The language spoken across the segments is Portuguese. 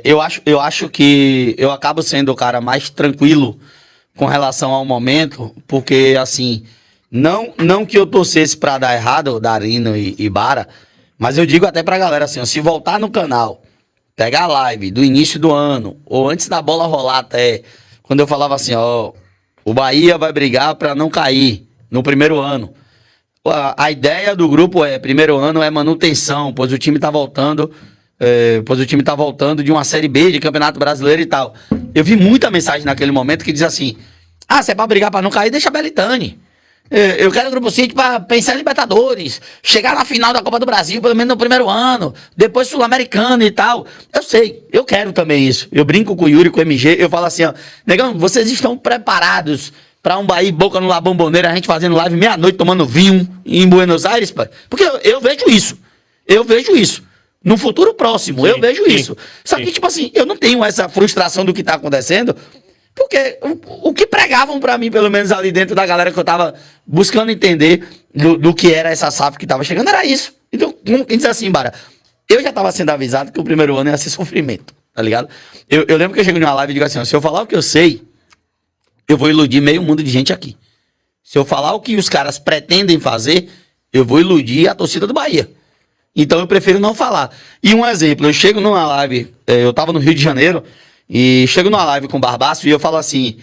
Eu acho que eu acabo sendo o cara mais tranquilo com relação ao momento, porque, assim, não que eu torcesse pra dar errado, Darino e Bara, mas eu digo até pra galera assim, ó, se voltar no canal, pegar a live do início do ano, ou antes da bola rolar até, quando eu falava assim, ó, o Bahia vai brigar pra não cair no primeiro ano. A ideia do grupo primeiro ano é manutenção, pois o time tá voltando... de uma Série B de Campeonato Brasileiro e tal. Eu vi muita mensagem naquele momento que diz assim: ah, se é pra brigar pra não cair, deixa a Belitani. Eu quero o Grupo City pra pensar em Libertadores, chegar na final da Copa do Brasil, pelo menos no primeiro ano, depois Sul-Americano e tal. Eu sei, eu quero também isso. Eu brinco com o Yuri, com o MG, eu falo assim, ó, negão, vocês estão preparados pra um Bahia e Boca no La Bombonera, a gente fazendo live meia-noite, tomando vinho em Buenos Aires, pai? Porque eu vejo isso. Eu vejo isso. No futuro próximo, sim, eu vejo isso. Só que, tipo assim, eu não tenho essa frustração do que tá acontecendo, porque o que pregavam pra mim, pelo menos ali dentro da galera que eu tava buscando entender do que era essa SAF que tava chegando, era isso. Então, como quem diz assim, Bara, eu já tava sendo avisado que o primeiro ano ia ser sofrimento, tá ligado? Eu lembro que eu cheguei numa live e digo assim, ó, se eu falar o que eu sei, eu vou iludir meio mundo de gente aqui. Se eu falar o que os caras pretendem fazer, eu vou iludir a torcida do Bahia. Então eu prefiro não falar. E um exemplo, eu chego numa live, eu tava no Rio de Janeiro, e chego numa live com o Barbaço e eu falo assim,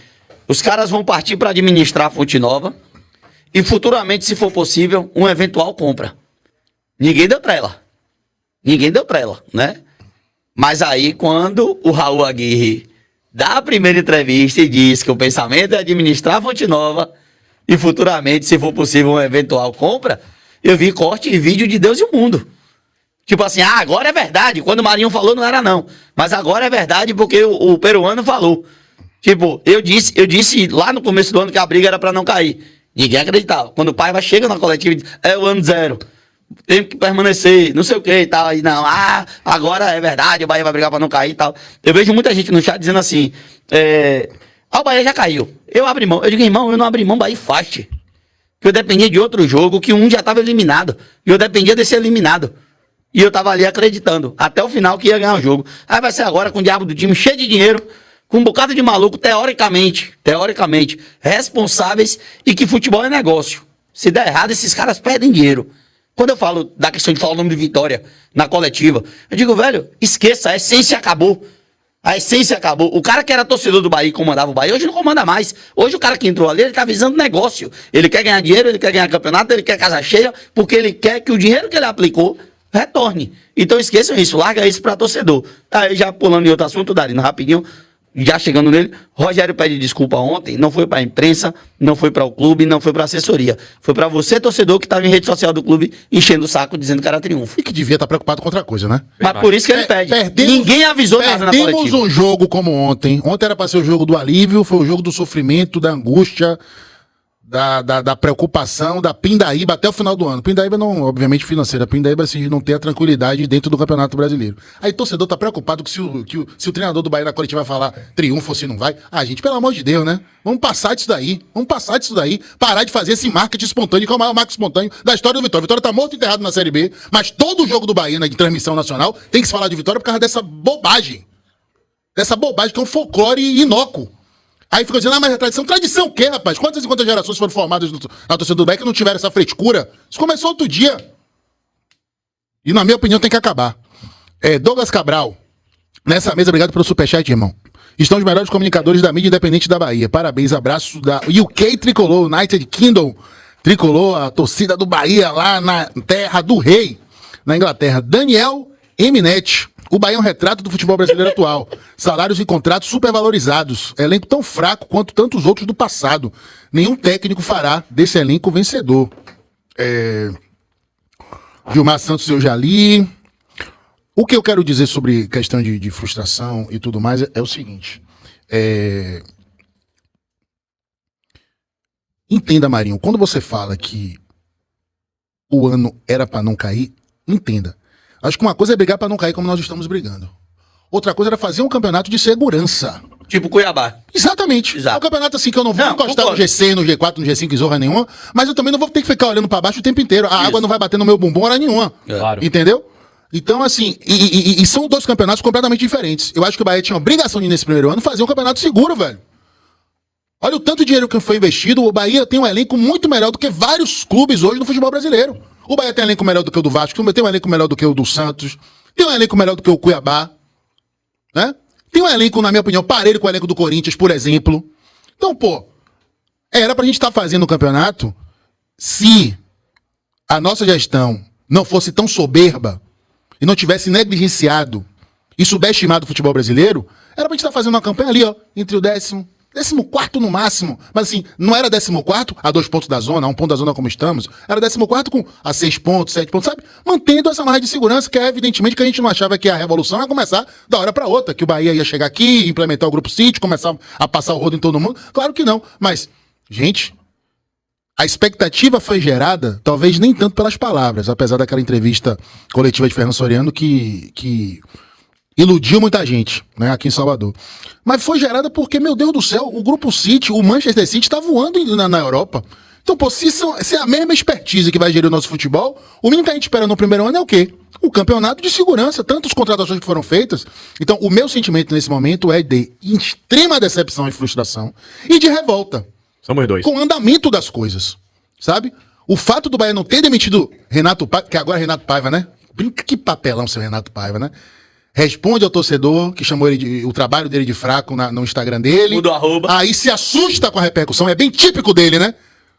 os caras vão partir para administrar a Fonte Nova e futuramente, se for possível, uma eventual compra. Ninguém deu trela. Ninguém deu trela, né? Mas aí quando o Raul Aguirre dá a primeira entrevista e diz que o pensamento é administrar a Fonte Nova e futuramente, se for possível, uma eventual compra, eu vi corte e vídeo de Deus e o mundo. Tipo assim, agora é verdade. Quando o Marinho falou, não era não. Mas agora é verdade porque o peruano falou. Tipo, eu disse lá no começo do ano que a briga era pra não cair. Ninguém acreditava. Quando o Paiva chega na coletiva e diz, é o ano zero. Tem que permanecer, não sei o que e tal. Aí não, agora é verdade, o Bahia vai brigar pra não cair e tal. Eu vejo muita gente no chat dizendo assim, o Bahia já caiu. Eu abri mão. Eu digo, irmão, eu não abri mão, Bahia faz. Que eu dependia de outro jogo, que um já tava eliminado. E eu dependia de ser eliminado. E eu tava ali acreditando, até o final, que ia ganhar o jogo. Aí vai ser agora com o diabo do time cheio de dinheiro, com um bocado de maluco, teoricamente, responsáveis, e que futebol é negócio. Se der errado, esses caras perdem dinheiro. Quando eu falo da questão de falar o nome de Vitória na coletiva, eu digo, velho, esqueça, a essência acabou. A essência acabou. O cara que era torcedor do Bahia e comandava o Bahia, hoje não comanda mais. Hoje o cara que entrou ali, ele tá visando negócio. Ele quer ganhar dinheiro, ele quer ganhar campeonato, ele quer casa cheia, porque ele quer que o dinheiro que ele aplicou retorne. Então esqueçam isso, larga isso pra torcedor. Aí já pulando em outro assunto, Darino, rapidinho, já chegando nele, Rogério pede desculpa ontem, não foi pra imprensa, não foi para o clube, não foi pra assessoria. Foi pra você, torcedor, que tava em rede social do clube, enchendo o saco, dizendo que era triunfo. E que devia estar preocupado com outra coisa, né? Mas por isso que ele pede. Ninguém avisou nada na coletiva. Perdemos um jogo como ontem. Ontem era pra ser o jogo do alívio, foi o jogo do sofrimento, da angústia, da preocupação, da pindaíba até o final do ano. Pindaíba não, obviamente, financeira. Pindaíba, assim, de não ter a tranquilidade dentro do Campeonato Brasileiro. Aí o torcedor tá preocupado que se o treinador do Bahia na coletiva vai falar triunfo ou se não vai. Gente, pelo amor de Deus, né? Vamos passar disso daí. Parar de fazer esse marketing espontâneo, que é o maior marketing espontâneo da história do Vitória. Vitória tá morto e enterrado na Série B, mas todo jogo do Bahia, né, de transmissão nacional, tem que se falar de Vitória por causa dessa bobagem. Dessa bobagem que é um folclore inócuo. Aí fica dizendo, mas é tradição. Tradição o quê, rapaz? Quantas e quantas gerações foram formadas na torcida do Bahia que não tiveram essa frescura? Isso começou outro dia. E, na minha opinião, tem que acabar. Douglas Cabral, nessa mesa, obrigado pelo superchat, irmão. Estão os melhores comunicadores da mídia independente da Bahia. Parabéns, abraço da UK Tricolor, United Kingdom Tricolor, a torcida do Bahia lá na terra do rei, na Inglaterra. Daniel Eminete. O Bahia é um retrato do futebol brasileiro atual. Salários e contratos supervalorizados. Elenco tão fraco quanto tantos outros do passado. Nenhum técnico fará desse elenco vencedor. Gilmar Santos eu já li. O que eu quero dizer sobre questão de frustração e tudo mais é o seguinte. Entenda, Marinho, quando você fala que o ano era para não cair, entenda. Acho que uma coisa é brigar pra não cair como nós estamos brigando. Outra coisa era fazer um campeonato de segurança. Tipo Cuiabá. Exatamente. Exato. É um campeonato assim que eu não vou encostar no G6, no G4, no G5, zorra nenhuma, mas eu também não vou ter que ficar olhando pra baixo o tempo inteiro. A água não vai bater no meu bumbum hora nenhuma. Claro. Entendeu? Então, assim, e são dois campeonatos completamente diferentes. Eu acho que o Bahia tinha a obrigação de, nesse primeiro ano, fazer um campeonato seguro, velho. Olha o tanto de dinheiro que foi investido. O Bahia tem um elenco muito melhor do que vários clubes hoje no futebol brasileiro. O Bahia tem um elenco melhor do que o do Vasco, tem um elenco melhor do que o do Santos, tem um elenco melhor do que o Cuiabá, né? Tem um elenco, na minha opinião, parelho com o elenco do Corinthians, por exemplo. Então, pô, era pra gente estar fazendo o campeonato se a nossa gestão não fosse tão soberba e não tivesse negligenciado e subestimado o futebol brasileiro, era pra gente estar fazendo uma campanha ali, ó, entre o 14º no máximo. Mas assim, não era 14º a 2 pontos da zona, a 1 ponto da zona como estamos. Era 14º com a 6 pontos, 7 pontos, sabe? Mantendo essa margem de segurança, que é evidentemente que a gente não achava que a revolução ia começar da hora pra outra, que o Bahia ia chegar aqui, implementar o Grupo City, começar a passar o rodo em todo mundo. Claro que não. Mas, gente, a expectativa foi gerada, talvez nem tanto pelas palavras, apesar daquela entrevista coletiva de Fernando Soriano que iludiu muita gente, né, aqui em Salvador. Mas foi gerada porque, meu Deus do céu, o Grupo City, o Manchester City, tá voando na Europa. Então, pô, se é a mesma expertise que vai gerir o nosso futebol, o mínimo que a gente espera no primeiro ano é o quê? O campeonato de segurança, tantas contratações que foram feitas. Então, o meu sentimento nesse momento é de extrema decepção e frustração e de revolta. Somos dois. Com o andamento das coisas, sabe? O fato do Bahia não ter demitido Renato Paiva, que agora é Renato Paiva, né? Brinca que papelão seu Renato Paiva, né? Responde ao torcedor que chamou o trabalho dele de fraco no Instagram dele. Muda o arroba. Aí se assusta com a repercussão. É bem típico dele, né?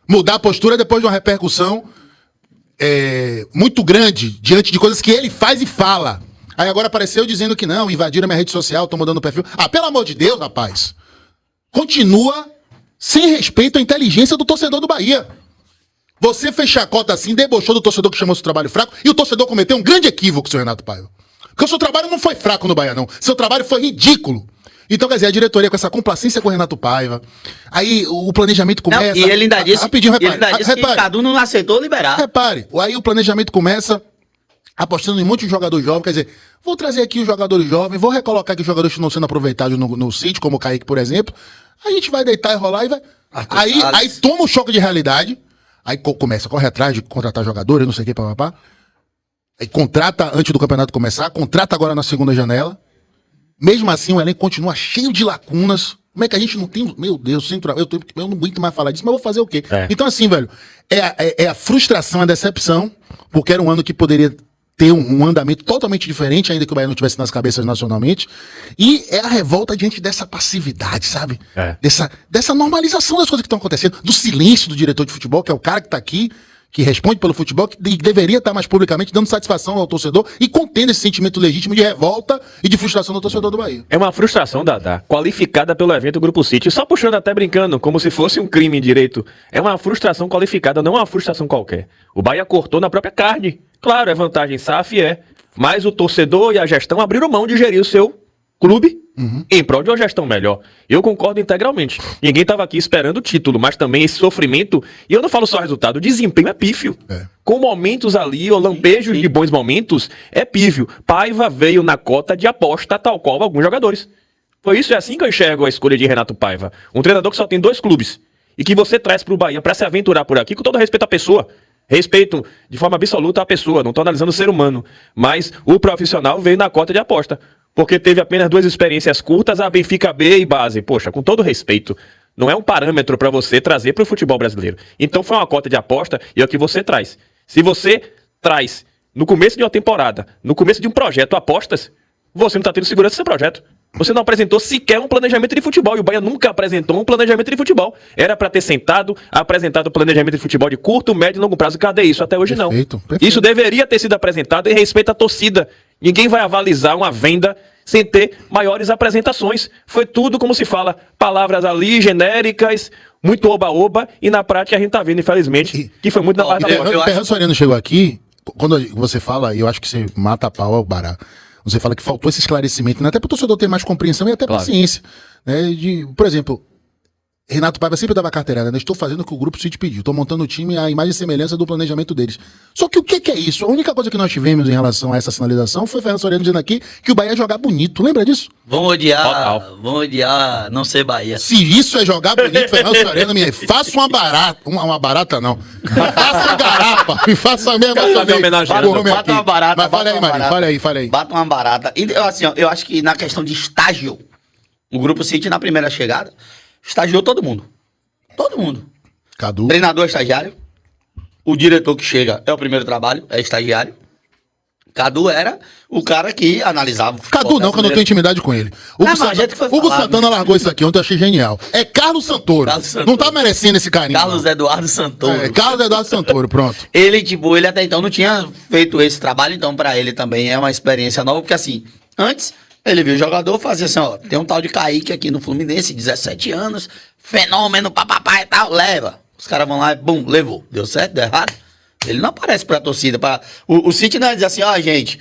Mudar a postura depois de uma repercussão muito grande diante de coisas que ele faz e fala. Aí agora apareceu dizendo que não, invadiram a minha rede social, tô mudando o perfil. Ah, pelo amor de Deus, rapaz. Continua sem respeito à inteligência do torcedor do Bahia. Você fez chacota assim, debochou do torcedor que chamou seu trabalho fraco, e o torcedor cometeu um grande equívoco, seu Renato Paiva. Porque o seu trabalho não foi fraco no Bahia, não. Seu trabalho foi ridículo. Então, quer dizer, a diretoria com essa complacência com o Renato Paiva, aí o planejamento começa... Não, e ele ainda disse, rapidinho, repare, ele ainda disse que Cadu não aceitou liberar. Repare, aí o planejamento começa apostando em um monte de jogador jovem, quer dizer, vou trazer aqui os jogadores jovens, vou recolocar aqui os jogadores que estão sendo aproveitados no City, como o Kaique, por exemplo, a gente vai deitar e rolar e vai... Aí toma um choque de realidade, aí corre atrás de contratar jogadores, não sei o que, papapá. Aí contrata antes do campeonato começar, contrata agora na segunda janela. Mesmo assim, o elenco continua cheio de lacunas. Como é que a gente não tem... Meu Deus, eu não aguento mais falar disso, mas vou fazer o quê? Então, assim, velho, é a frustração, a decepção, porque era um ano que poderia ter um andamento totalmente diferente, ainda que o Bahia não estivesse nas cabeças nacionalmente. E é a revolta diante dessa passividade, sabe? Dessa normalização das coisas que estão acontecendo, do silêncio do diretor de futebol, que é o cara que tá aqui, que responde pelo futebol, que deveria estar mais publicamente dando satisfação ao torcedor e contendo esse sentimento legítimo de revolta e de frustração do torcedor do Bahia. É uma frustração, Dadá, qualificada pelo evento Grupo City, só puxando até brincando, como se fosse um crime em direito. É uma frustração qualificada, não é uma frustração qualquer. O Bahia cortou na própria carne. Claro, é vantagem SAF, mas o torcedor e a gestão abriram mão de gerir o seu clube em prol de uma gestão melhor. Eu concordo integralmente. Ninguém estava aqui esperando o título, mas também esse sofrimento, e eu não falo só resultado, o desempenho é pífio. Com momentos ali, ou lampejos de bons momentos, é pífio. Paiva veio na cota de aposta, tal qual alguns jogadores. Foi isso, é assim que eu enxergo a escolha de Renato Paiva. Um treinador que só tem 2 clubes, e que você traz para o Bahia para se aventurar por aqui, com todo respeito à pessoa. Respeito de forma absoluta a pessoa, não estou analisando o ser humano, mas o profissional veio na cota de aposta. Porque teve apenas 2 experiências curtas, a Benfica B e base. Poxa, com todo respeito, não é um parâmetro para você trazer para o futebol brasileiro. Então foi uma cota de aposta e é o que você traz. Se você traz, no começo de uma temporada, no começo de um projeto, apostas, você não está tendo segurança do seu projeto. Você não apresentou sequer um planejamento de futebol. E o Bahia nunca apresentou um planejamento de futebol. Era para ter apresentado o planejamento de futebol de curto, médio e longo prazo. Cadê isso? Até hoje Perfeito. não. Isso deveria ter sido apresentado em respeito à torcida. Ninguém vai avalizar uma venda sem ter maiores apresentações. Foi tudo, como se fala, palavras ali genéricas, muito oba-oba, e na prática a gente tá vendo, infelizmente, que foi muito na parte da porta. O Fernando Soriano chegou aqui, quando você fala, e eu acho que você mata a pau ao Bará, você fala que faltou esse esclarecimento, né? Até para o torcedor ter mais compreensão e até paciência. Né? Por exemplo, Renato Paiva sempre dava carteirada, né? Estou fazendo o que o Grupo City pediu. Estou montando o time à imagem e semelhança do planejamento deles. Só que o que é isso? A única coisa que nós tivemos em relação a essa sinalização foi o Fernando Soriano dizendo aqui que o Bahia ia jogar bonito. Lembra disso? Vão odiar não ser Bahia. Se isso é jogar bonito, Fernando Soriano, faça uma barata. Uma barata não. Faça uma garapa. Me faça a mesma também. Bata uma barata. Mas fala aí, Marinho. Fala aí. Bata uma barata. E, assim, ó, eu acho que na questão de estágio, o Grupo City, na primeira chegada, estagiou todo mundo. Todo mundo. Cadu. Treinador é estagiário. O diretor que chega é o primeiro trabalho, é estagiário. Cadu era o cara que analisava o futebol Cadu não, que eu não tenho intimidade com ele. Hugo Santana largou isso aqui ontem, eu achei genial. É Carlos Santoro. Não tá merecendo esse carinho. Carlos Eduardo Santoro. Carlos Eduardo Santoro, pronto. Ele até então não tinha feito esse trabalho, então pra ele também é uma experiência nova, porque assim, antes ele viu o jogador fazer assim, ó, tem um tal de Kaique aqui no Fluminense, 17 anos, fenômeno, papapá e tal, leva. Os caras vão lá e, bum, levou. Deu certo, deu errado? Ele não aparece pra torcida. O City não vai dizer assim, ó, gente,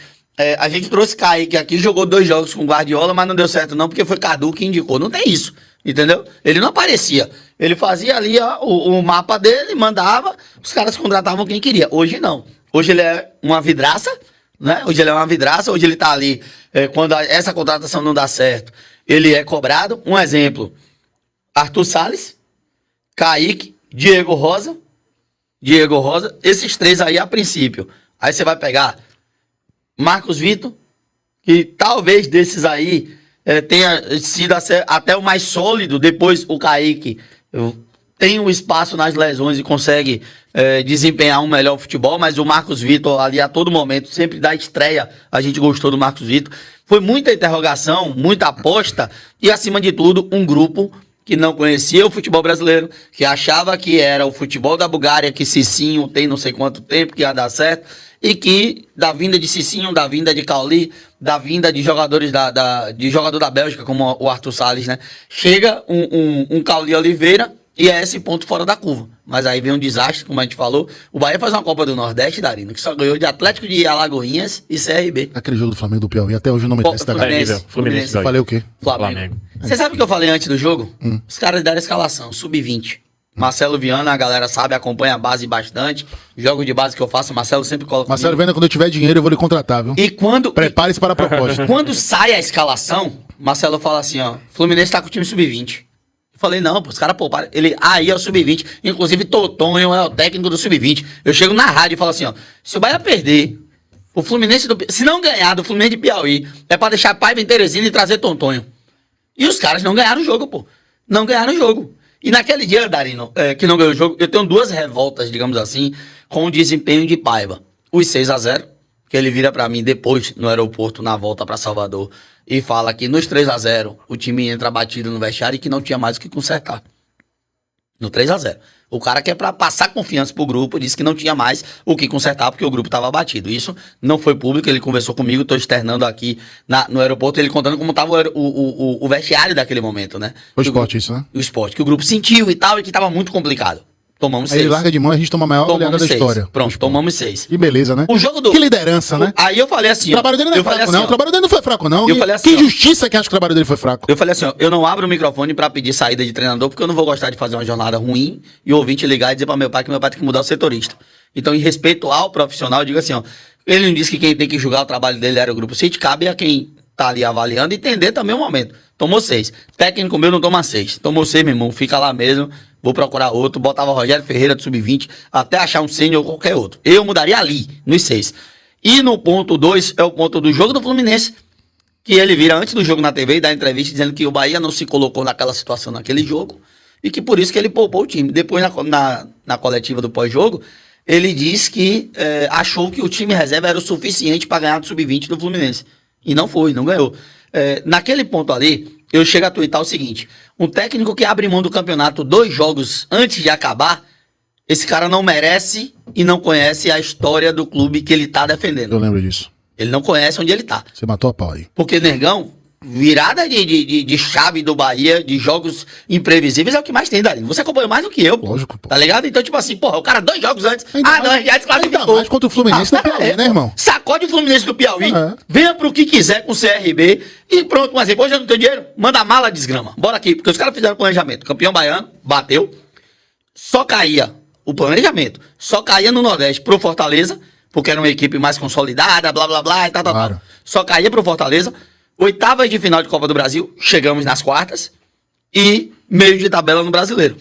a gente trouxe Kaique aqui, jogou 2 jogos com Guardiola, mas não deu certo não, porque foi Cadu que indicou. Não tem isso, entendeu? Ele não aparecia. Ele fazia ali ó, o mapa dele, mandava, os caras contratavam quem queria. Hoje não. Hoje ele é uma vidraça, né? Hoje ele tá ali, quando essa contratação não dá certo, ele é cobrado. Um exemplo, Arthur Salles, Kaique, Diego Rosa, esses 3 aí a princípio. Aí você vai pegar Marcos Vitor, que talvez desses aí tenha sido até o mais sólido. Depois o Kaique tem um espaço nas lesões e consegue desempenhar um melhor futebol, mas o Marcos Vitor ali a todo momento, sempre da estreia, a gente gostou do Marcos Vitor. Foi muita interrogação, muita aposta e acima de tudo um grupo que não conhecia o futebol brasileiro, que achava que era o futebol da Bulgária, que Cicinho tem não sei quanto tempo, que ia dar certo, e que da vinda de Cicinho, da vinda de Cauli, da vinda de jogadores de jogador da Bélgica, como o Arthur Salles, né? Chega um Cauli Oliveira e é esse ponto fora da curva. Mas aí vem um desastre, como a gente falou. O Bahia faz uma Copa do Nordeste, Darino, que só ganhou de Atlético de Alagoinhas e CRB. Aquele jogo do Flamengo do Piauí, até hoje não me desce da cabeça. Fluminense. Eu falei o quê? Flamengo. Você sabe o que eu falei antes do jogo? Os caras deram a escalação, sub-20. Marcelo Viana, a galera sabe, acompanha a base bastante. Jogos de base que eu faço, Marcelo sempre coloca. Marcelo Viana, quando eu tiver dinheiro, eu vou lhe contratar, viu? E quando. Prepare-se para a proposta. Quando sai a escalação, Marcelo fala assim: ó, Fluminense tá com o time sub-20. Eu falei, não, pô, os caras pouparam. Ele, aí é o sub-20. Inclusive, Totonho é o técnico do sub-20. Eu chego na rádio e falo assim: ó, se o Bahia perder, o Fluminense, se não ganhar do Fluminense de Piauí, é pra deixar Paiva em Teresina e trazer Tontonho. E os caras não ganharam o jogo, pô. Não ganharam o jogo. E naquele dia, Darino, que não ganhou o jogo, eu tenho 2 revoltas, digamos assim, com o desempenho de Paiva. Os 6-0, que ele vira pra mim depois, no aeroporto, na volta pra Salvador, e fala que nos 3-0 o time entra batido no vestiário e que não tinha mais o que consertar. No 3-0. O cara que é pra passar confiança pro grupo disse que não tinha mais o que consertar porque o grupo tava batido. Isso não foi público, ele conversou comigo, tô externando aqui no aeroporto, ele contando como tava o vestiário daquele momento, né? O esporte, isso, né? O esporte, que o grupo sentiu e tal, e que tava muito complicado. Tomamos 6. Aí ele larga de mão e a gente toma a maior goleada da história. Pronto, tomamos 6. Que beleza, né? O jogo do... Que liderança, né? Aí eu falei assim... O trabalho dele não é fraco, não. O trabalho dele não foi fraco, não. Eu falei assim, que injustiça que acha que o trabalho dele foi fraco. Eu falei assim, ó, eu não abro o microfone pra pedir saída de treinador, porque eu não vou gostar de fazer uma jornada ruim e o ouvinte ligar e dizer pra meu pai que meu pai tem que mudar o setorista. Então, em respeito ao profissional, eu digo assim, ó, ele não disse que quem tem que julgar o trabalho dele era o Grupo City, cabe a quem tá ali avaliando e entender também o momento. Tomou 6. Técnico meu não toma 6. Tomou 6, meu irmão, fica lá mesmo. Vou procurar outro, botava Rogério Ferreira do Sub-20, até achar um sênior ou qualquer outro. Eu mudaria ali, nos 6. E no ponto 2, é o ponto do jogo do Fluminense, que ele vira antes do jogo na TV e dá entrevista dizendo que o Bahia não se colocou naquela situação naquele jogo e que por isso que ele poupou o time. Depois, na coletiva do pós-jogo, ele disse que achou que o time reserva era o suficiente para ganhar do Sub-20 do Fluminense. E não foi, não ganhou. Naquele ponto ali, eu chego a tuitar o seguinte: um técnico que abre mão do campeonato 2 jogos antes de acabar, esse cara não merece e não conhece a história do clube que ele tá defendendo. Eu lembro disso. Ele não conhece onde ele tá. Você matou a pau aí. Porque Negão, virada de chave do Bahia, de jogos imprevisíveis, é o que mais tem, Darino. Você acompanhou mais do que eu, pô. Lógico, pô. Tá ligado? Então, tipo assim, porra, o cara 2 jogos antes. Ainda Não, mais- já desclassificou. ainda mais contra o Fluminense da pera Piauí, aí, né, pô. irmão? Sacode o Fluminense do Piauí, É. venha pro que quiser com o CRB e pronto, um exemplo. Hoje eu não tenho dinheiro, manda a mala, desgrama. Bora aqui, porque os caras fizeram planejamento. Campeão baiano, bateu, só caía o planejamento, só caía no Nordeste pro Fortaleza, porque era uma equipe mais consolidada, blá, blá, blá, e tal, Claro. tal. Só caía pro Fortaleza. Oitavas de final de Copa do Brasil, chegamos nas quartas e meio de tabela no Brasileiro,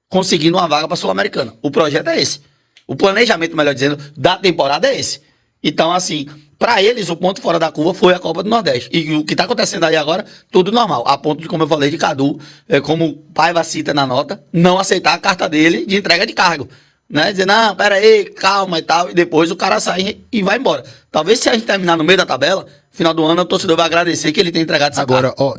conseguindo uma vaga para Sul-Americana. O projeto é esse. O planejamento, melhor dizendo, da temporada é esse. Então, assim, para eles, o ponto fora da curva foi a Copa do Nordeste. E o que tá acontecendo aí agora, tudo normal. A ponto de, como eu falei, de Cadu, como o Paiva cita na nota, não aceitar a carta dele de entrega de cargo. Né? Dizer, não, pera aí, calma e tal. E depois o cara sai e vai embora. Talvez se a gente terminar no meio da tabela, final do ano, o torcedor vai agradecer que ele tenha entregado essa Agora, carta. ó,